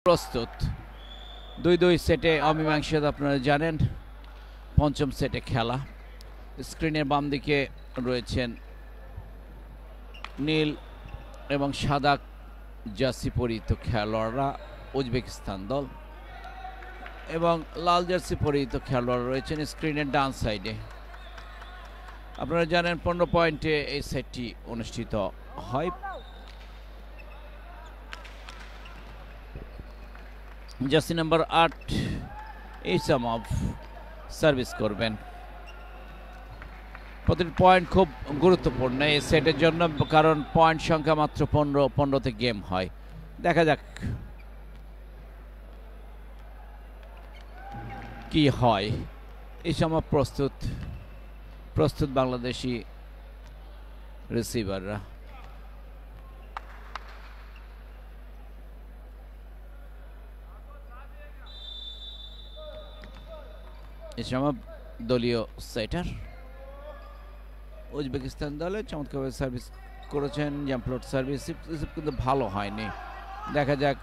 প্রস্তুত 2-2 সেটে অমীমাংসিত। আপনারা জানেন পঞ্চম সেটে খেলা। স্ক্রিনের বাম দিকে রয়েছেন নীল এবং সাদা জার্সি পরিহিত খেলোয়াড়রা উজবেকিস্তান দল, এবং লাল জার্সি পরিহিত খেলোয়াড় রয়েছেন স্ক্রিনের ডান সাইডে। আপনারা জানেন 15 পয়েন্টে এই সেটটি অনুষ্ঠিত হয়। জার্সি নাম্বার 8 ইসামভ সার্ভিস করবেন। প্রতিটি পয়েন্ট খুব গুরুত্বপূর্ণ এই সেটের জন্য, কারণ পয়েন্ট সংখ্যা মাত্র 15তে গেম হয়। দেখা যাক কি হয়। ইসামভ প্রস্তুত বাংলাদেশি রিসিভাররা। ইসামভ দলীয় সেটার, উজবেকিস্তান দলে চমৎকারভাবে সার্ভিস করেছেন। জাম্পলোড সার্ভিস কিন্তু ভালো হয়নি। দেখা যাক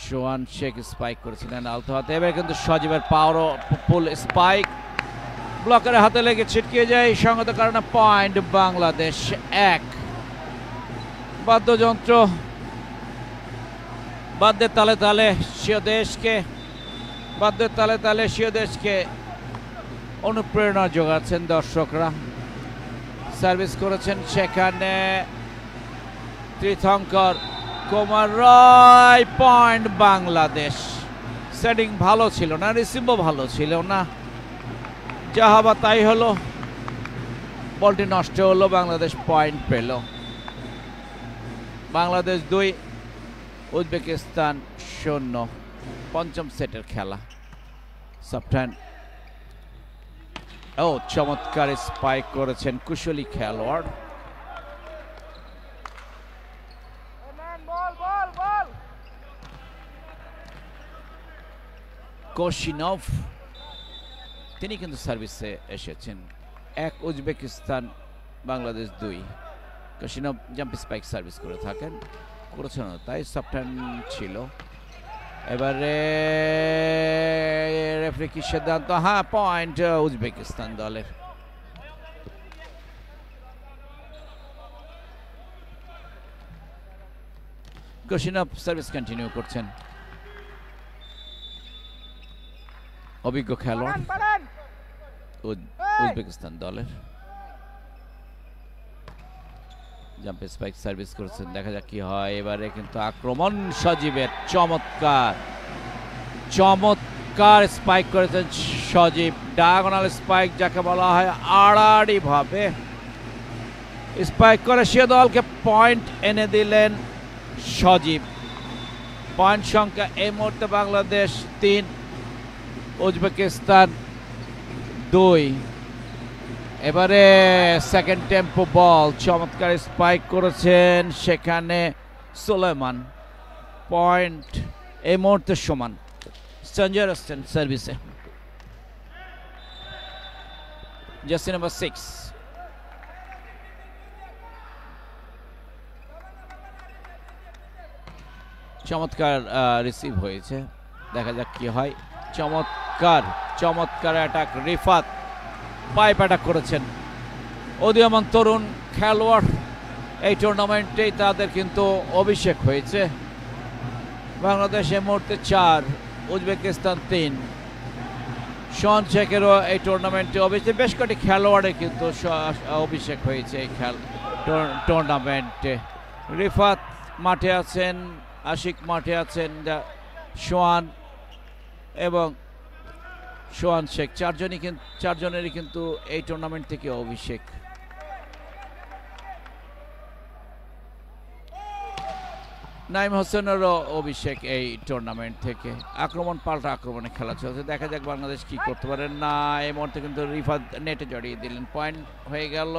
সোহান শেখ স্পাইক করেছিলেন আলতো হাতে। এবার কিন্তু সজীবের পাওয়ারও ফুল স্পাইক ব্লকের হাতে লেগে ছিটকে যায়। সঙ্গত কারণে পয়েন্ট বাংলাদেশ 1। বাদ্যযন্ত্র বাদ্যের তালে তালে স্বীয় দেশকে অনুপ্রেরণা যোগাচ্ছেন দর্শকরা। সার্ভিস করেছেন সেখানে তীর্থঙ্কর কুমার রায়। পয়েন্ট বাংলাদেশ। সেটিং ভালো ছিল না, রিসিভও ভালো ছিল না, যা হবা তাই হলো। বলটি নষ্ট হলো, বাংলাদেশ পয়েন্ট পেল। বাংলাদেশ 2 উজবেকিস্তান 0। পঞ্চম সেটের খেলা। সাবটান চমৎকার স্পাইক করেছেন কুশলী খেলোয়াড়। কোশিনভ তিনি কিন্তু সার্ভিসে এসেছেন। 1 Uzbekistan Bangladesh 2। Koshinov jump spike service করে থাকেন, করেছেন তাই সাবটান ছিল। এবারে রেফারি কি সিদ্ধান্ত? পয়েন্ট উজবেকিস্তান দলের। কোশিনভ সার্ভিস কন্টিনিউ করছেন। অভিজ্ঞ খেলোয়াড় উজবেকিস্তান দলের। জাম্প স্পাইক সার্ভিস করেছেন, দেখা যাক কি হয়। এবারে কিন্তু আক্রমণ সজীবের। চমৎকার স্পাইক করেছেন সজীব। ডায়াগোনাল স্পাইক যাকে বলা হয়, আড়াআড়ি ভাবে স্পাইক করে সে দলকে পয়েন্ট এনে দিলেন সজীব। পয়েন্ট সংখ্যা এই মুহূর্তে বাংলাদেশ 3 উজবেকিস্তান 2। এবারে সেকেন্ড টেম্পো বল, চমৎকার স্পাইক করেছেন সেখানে সুলেমান। পয়েন্ট এই মুহূর্তে সমান। সঞ্জয় আসছেন সার্ভিসে। জার্সি নাম্বার 6 চমৎকার রিসিভ হয়েছে, দেখা যাক কি হয়। চমৎকার অ্যাটাক। রিফাত পাইপ অ্যাটাক করেছেন। উদীয়মান তরুণ খেলোয়াড় এই টুর্নামেন্টেই তাদের কিন্তু অভিষেক হয়েছে। বাংলাদেশ এই মুহূর্তে 4 উজবেকিস্তান 3। সোহান শেখেরও এই টুর্নামেন্টে অভিষেক। বেশ কয়েকটি খেলোয়াড়ের কিন্তু অভিষেক হয়েছে এই টুর্নামেন্টে। রিফাত মাঠে আছেন, আশিক মাঠে আছেন, সোহান এবং সোহান শেখ চারজনেরই কিন্তু এই টুর্নামেন্ট থেকে অভিষেক। নাইম হোসেনেরও অভিষেক এই টুর্নামেন্ট থেকে। আক্রমণ পাল্টা আক্রমণে খেলা চলছে, দেখা যাক বাংলাদেশ কি করতে পারে। না, এই মুহূর্তে কিন্তু রিফাত নেটে জড়িয়ে দিলেন। পয়েন্ট হয়ে গেল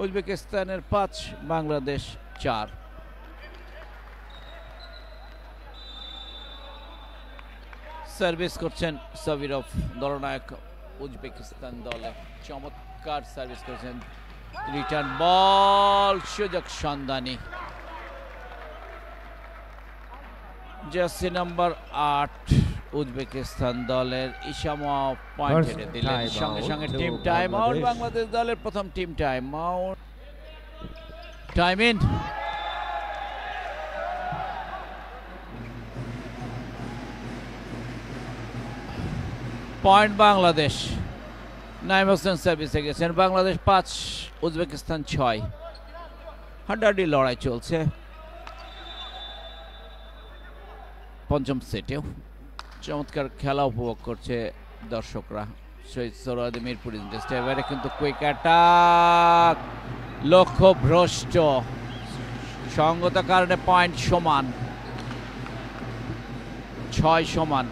উজবেকিস্তানের 5 বাংলাদেশ 4। সার্ভিস করছেন সাবিরভ, দলনায়ক উজবেকিস্তান দলে। চমৎকার সার্ভিস করেছেন। রিটার্ন বল, সুযোগ সন্ধানী। জার্সি নাম্বার 8 উজবেকিস্তান দলের ইসামভ পয়েন্ট এনে দিলেন, সঙ্গে সঙ্গে টিম টাইম আউট। বাংলাদেশ দলের প্রথম team time out. Time in. Point Bangladesh. Naim Hossain সার্ভিসে গেছেন। বাংলাদেশ 5 উজবেকিস্তান 6। হাড্ডাহাড্ডি লড়াই চলছে পঞ্চম সেটেও। চমৎকার খেলা উপভোগ করছে দর্শকরা শহীদ সোহরাওয়ার্দী মিরপুর ইন্ডাস্ট্রি। এবারে কিন্তু কুইক অ্যাটাক, লক্ষ্য ভ্রষ্ট, সঙ্গত কারণে পয়েন্ট সমান, 6 সমান।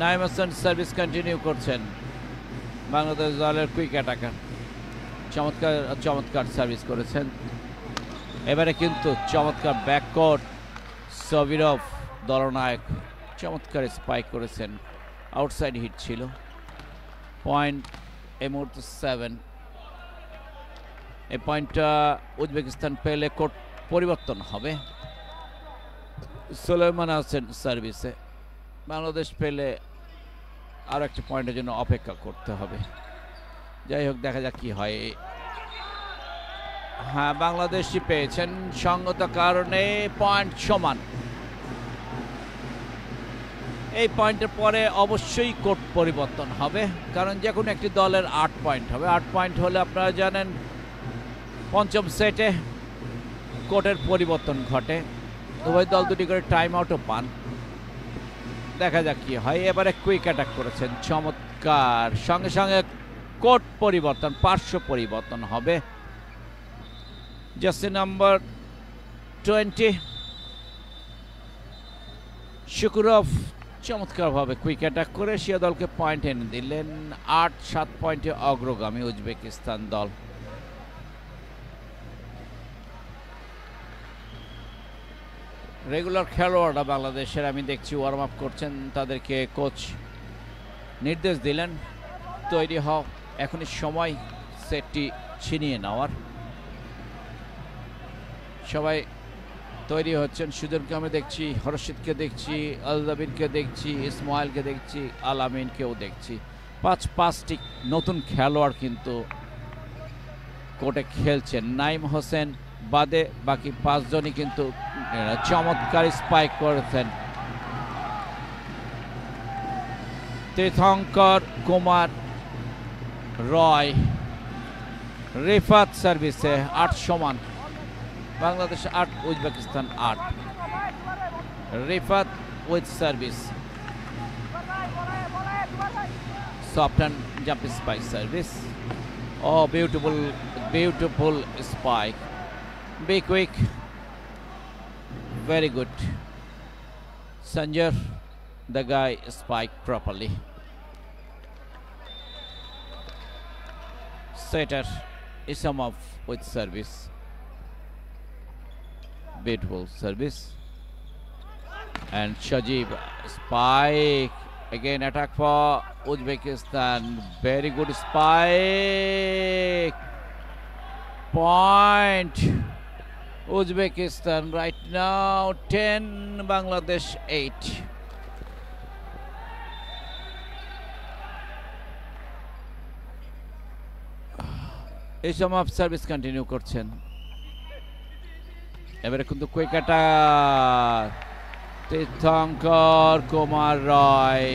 নাইম হোসেন সার্ভিস কন্টিনিউ করছেন। বাংলাদেশ দলের কুইক অ্যাটাকার চমৎকার চমৎকার সার্ভিস করেছেন। এবারে কিন্তু চমৎকার ব্যাককোর্ট সবিরভ দলনায়ক চমৎকার স্পাইক করেছেন, আউটসাইড হিট ছিল। পয়েন্ট এই মুহূর্তে 7। এই পয়েন্টটা উজবেকিস্তান পেলে কোর্ট পরিবর্তন হবে। সুলাইমান হোসেন সার্ভিসে। বাংলাদেশ পেলে আরও একটি পয়েন্টের জন্য অপেক্ষা করতে হবে। যাই হোক, দেখা যাক কি হয়। হ্যাঁ, বাংলাদেশই পেয়েছেন, সঙ্গত কারণে পয়েন্ট সমান। এই পয়েন্টের পরে অবশ্যই কোর্ট পরিবর্তন হবে, কারণ যে কোনো একটি দলের 8 পয়েন্ট হবে। 8 পয়েন্ট হলে আপনারা জানেন পঞ্চম সেটে কোর্টের পরিবর্তন ঘটে। উভয় দল দুটি করে টাইম আউটও পান। দেখা যাক কি হয়। এবারে কুইক অ্যাটাক করেছেন চমৎকার, সঙ্গে সঙ্গে কোর্ট পরিবর্তন, পার্শ্ব পরিবর্তন হবে। জার্সি নাম্বার 20 শুকুরভ চমৎকারভাবে কুইক অ্যাটাক করে এশিয়া দলকে পয়েন্ট এনে দিলেন। 8-7 পয়েন্টে অগ্রগামী উজবেকিস্তান দল। রেগুলার খেলোয়াড়রা বাংলাদেশের আমি দেখছি ওয়ার্ম আপ করছেন, তাদেরকে কোচ নির্দেশ দিলেন তৈরি হও, এখনই সময় সেটটি ছিনিয়ে নেওয়ার। সবাই তৈরি হচ্ছেন। সুজনকে আমি দেখছি, হরশিদকে দেখছি, আলদাবিরকে দেখছি, ইসমাইলকে দেখছি, আলামিনকেও দেখছি। 5টি নতুন খেলোয়াড় কিন্তু কোর্টে খেলছেন। নাইম হোসেন বাদে বাকি 5 জনই কিন্তু চমৎকার স্পাইক করেছেন। তীর্থঙ্কর কুমার রয়, রিফাত সার্ভিসে 8 সমান। Bangladesh 8, Uzbekistan 8। Rifat with service, soft and jump spike service. Oh beautiful beautiful spike, be quick, very good. Sanjay, the guy spiked properly. Setter Isamov with service, beautiful service. And Shajib spike, again attack for Uzbekistan, very good spike. Point Uzbekistan right now 10, Bangladesh 8. Isamov service continue করছেন। এবারে কিন্তু quick attack, Tirthankar Kumar Roy.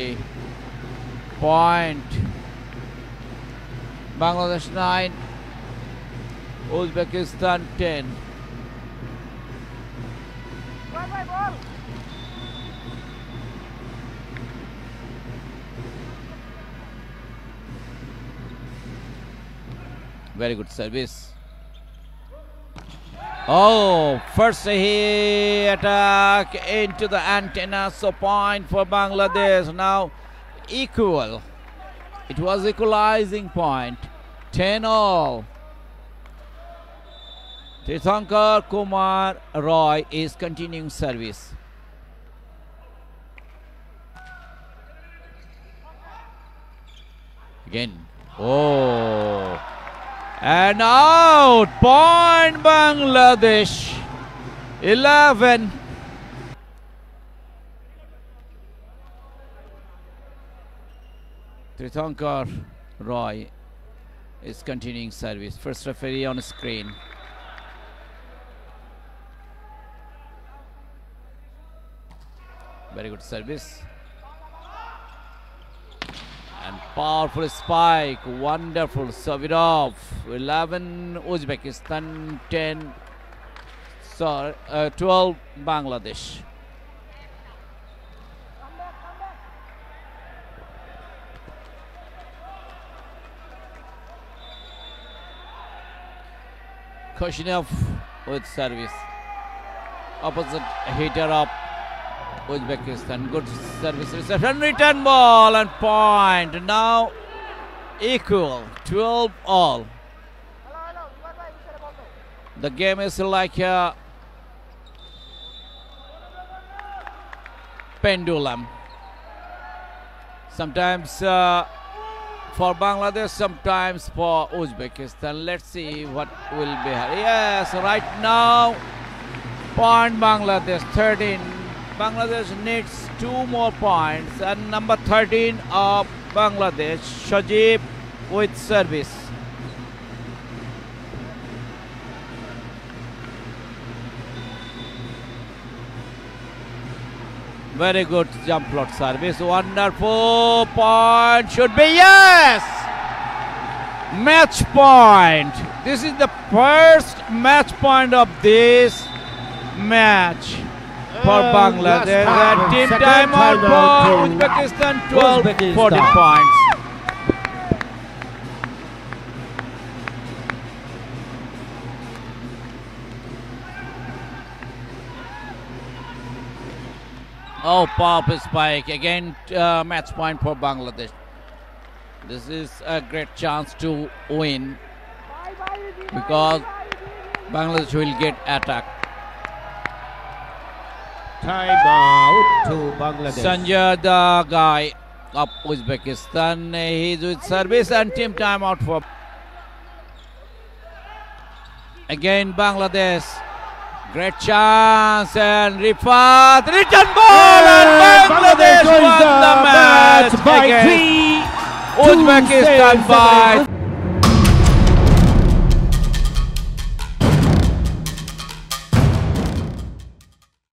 Point Bangladesh 9, Uzbekistan 10. Very good service. Oh, first he attack into the antenna, so point for Bangladesh. Now equal. It was equalizing point. 10-all. Tirthankar Kumar Roy is continuing service. Again. Oh. And out. Point Bangladesh. 11. Tirthankar Roy is continuing service. First referee on screen. Very good service. And powerful spike. Wonderful. Serve it off. 11 Uzbekistan, 12 Bangladesh. Koshinov with service. Opposite hitter of Uzbekistan. Good service reception. Return ball and point. Now equal. 12 all. The game is like a pendulum. Sometimes for Bangladesh, sometimes for Uzbekistan. Let's see what will be here. Yes, right now, point Bangladesh, 13. Bangladesh needs 2 more points. And number 13 of Bangladesh, Shajib with service. Very good jump float service. Wonderful point. Should be yes! Match point. This is the first match point of this match for Bangladesh. And team timeout for Uzbekistan. 12, 14 points. Oh, powerful spike. Again, match point for Bangladesh. This is a great chance to win because Bangladesh will get attacked. Time out to Bangladesh. Sanjay, the guy of Uzbekistan, he's with service and team timeout for. Again, Bangladesh. Great chance and Rifat, return ball and Bangladesh won the match by against Uzbekistan by